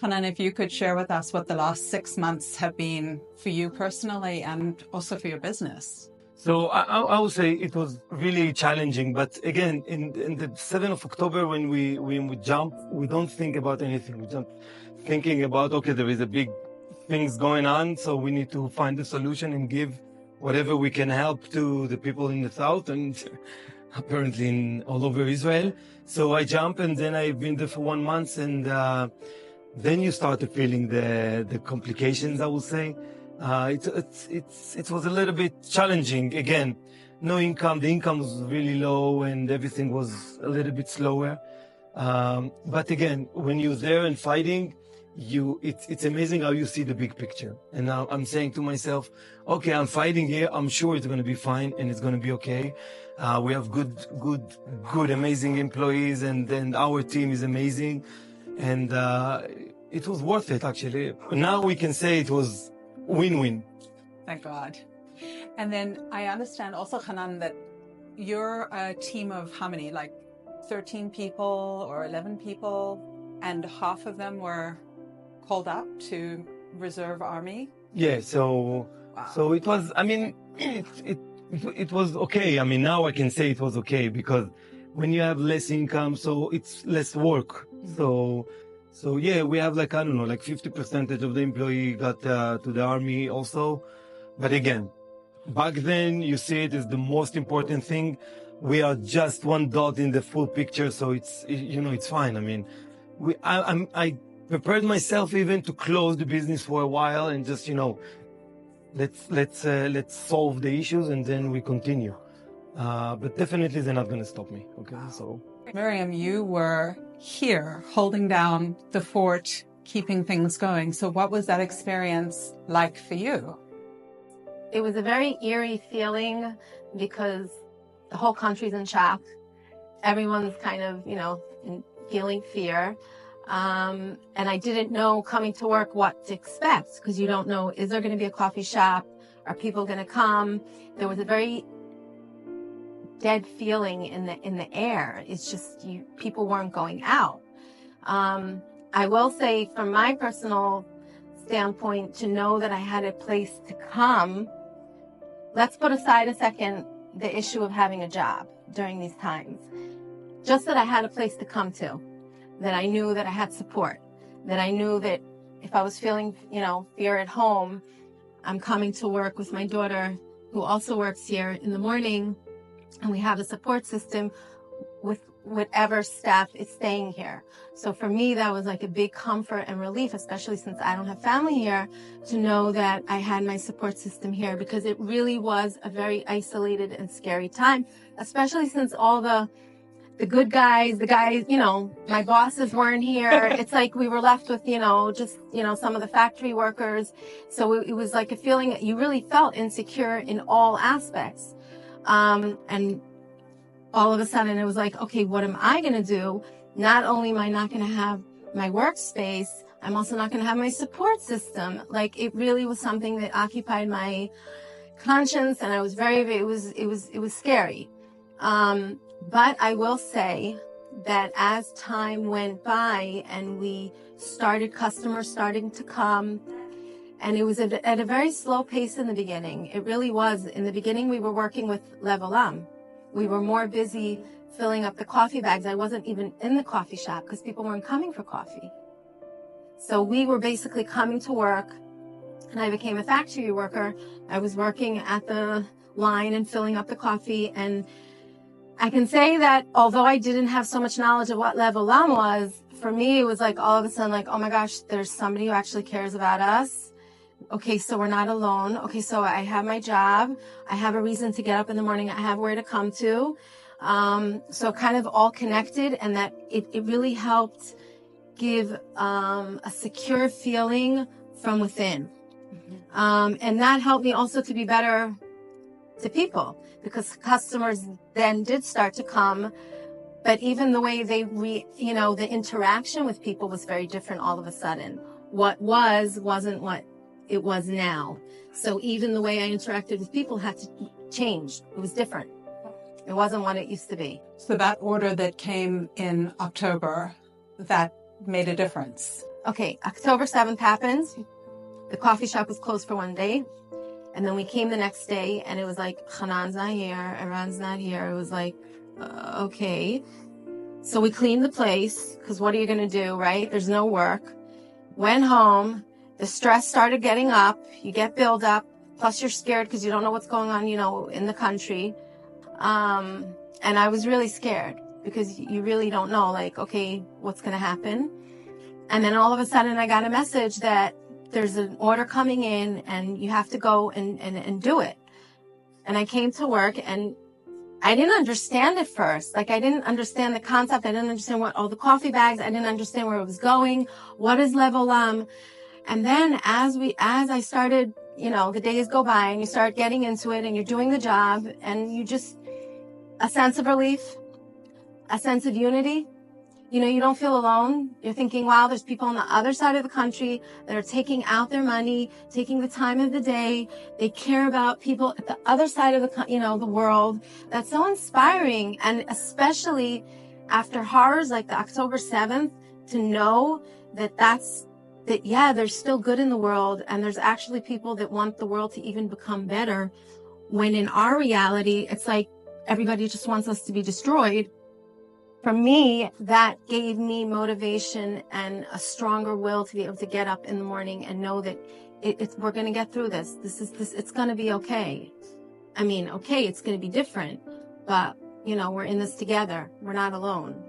Hanan, if you could share with us what the last 6 months have been for you personally and also for your business. So I would say it was really challenging, but again, in the 7th of October, when we jump, we don't think about anything. We jump thinking about, okay, there is a big things going on, so we need to find a solution and give whatever we can help to the people in the south and apparently in all over Israel. So I jump, and then I've been there for 1 month, and then you start feeling the complications, I would say. It was a little bit challenging. Again, no income. The income was really low, and everything was a little bit slower. But again, when you're there and fighting, it's amazing how you see the big picture. And now I'm saying to myself, okay, I'm fighting here. I'm sure it's going to be fine, and it's going to be okay. We have good, amazing employees, and then our team is amazing, and it was worth it actually. Now we can say it was win-win. Thank God. And then I understand also, Hanan, that you're a team of how many, like 13 people or 11 people, and half of them were called up to reserve army? Yeah, so Wow. So it was, I mean, it was okay. I mean, now I can say it was okay, because when you have less income, so it's less work. So yeah, we have like, I don't know, like 50% of the employee got to the army also. But again, back then you see it as the most important thing. We are just one dot in the full picture, so it's fine. I mean, I prepared myself even to close the business for a while and just, let's solve the issues and then we continue. But definitely they're not going to stop me. Okay, so. Miriam, you were here holding down the fort, keeping things going. So what was that experience like for you? It was a very eerie feeling because the whole country's in shock. Everyone's kind of, feeling fear. And I didn't know coming to work what to expect, because you don't know, is there going to be a coffee shop? Are people going to come? There was a very dead feeling in the air. It's just people weren't going out. I will say, from my personal standpoint, to know that I had a place to come. Let's put aside a second the issue of having a job during these times. Just that I had a place to come to, that I knew that I had support, that I knew that if I was feeling, fear at home, I'm coming to work with my daughter, who also works here in the morning, and we have a support system with whatever staff is staying here. So for me, that was like a big comfort and relief, especially since I don't have family here, to know that I had my support system here, because it really was a very isolated and scary time, especially since all the good guys, my bosses weren't here. It's like we were left with, some of the factory workers. So it was like a feeling that you really felt insecure in all aspects. And all of a sudden it was like, okay, what am I going to do? Not only am I not going to have my workspace, I'm also not going to have my support system. Like, it really was something that occupied my conscience, and I was it was scary. But I will say that as time went by and customers starting to come, and it was at a very slow pace in the beginning. It really was. In the beginning, we were working with Haolam. We were more busy filling up the coffee bags. I wasn't even in the coffee shop because people weren't coming for coffee. So we were basically coming to work, and I became a factory worker. I was working at the line and filling up the coffee. And I can say that although I didn't have so much knowledge of what Haolam was, for me, it was like all of a sudden, like, oh my gosh, there's somebody who actually cares about us. Okay, so we're not alone. Okay, so I have my job. I have a reason to get up in the morning. I have where to come to. So kind of all connected, and that it really helped give a secure feeling from within. And that helped me also to be better to people, because customers then did start to come. But even the way the interaction with people was very different all of a sudden. What wasn't what it was now. So even the way I interacted with people had to change. It was different. It wasn't what it used to be. So that order that came in October, that made a difference. okay, October 7th happens. The coffee shop was closed for one day. And then we came the next day and it was like, Hanan's not here, Iran's not here. It was like, okay. So we cleaned the place, because what are you going to do, right? There's no work. Went home. The stress started getting up. You get built up. Plus you're scared because you don't know what's going on, in the country. And I was really scared because you really don't know, like, okay, what's going to happen? And then all of a sudden I got a message that there's an order coming in and you have to go and do it. And I came to work and I didn't understand at first. Like, I didn't understand the concept. I didn't understand what all the coffee bags, I didn't understand where it was going. What is Haolam? And then as I started, the days go by and you start getting into it and you're doing the job and you just, a sense of relief, a sense of unity. You don't feel alone. You're thinking, wow, there's people on the other side of the country that are taking out their money, taking the time of the day. They care about people at the other side of the world. That's so inspiring. And especially after horrors like the October 7th, to know that there's still good in the world. And there's actually people that want the world to even become better. When in our reality, it's like everybody just wants us to be destroyed. For me, that gave me motivation and a stronger will to be able to get up in the morning and know that we're going to get through this. It's going to be okay. I mean, okay, it's going to be different, but we're in this together. We're not alone.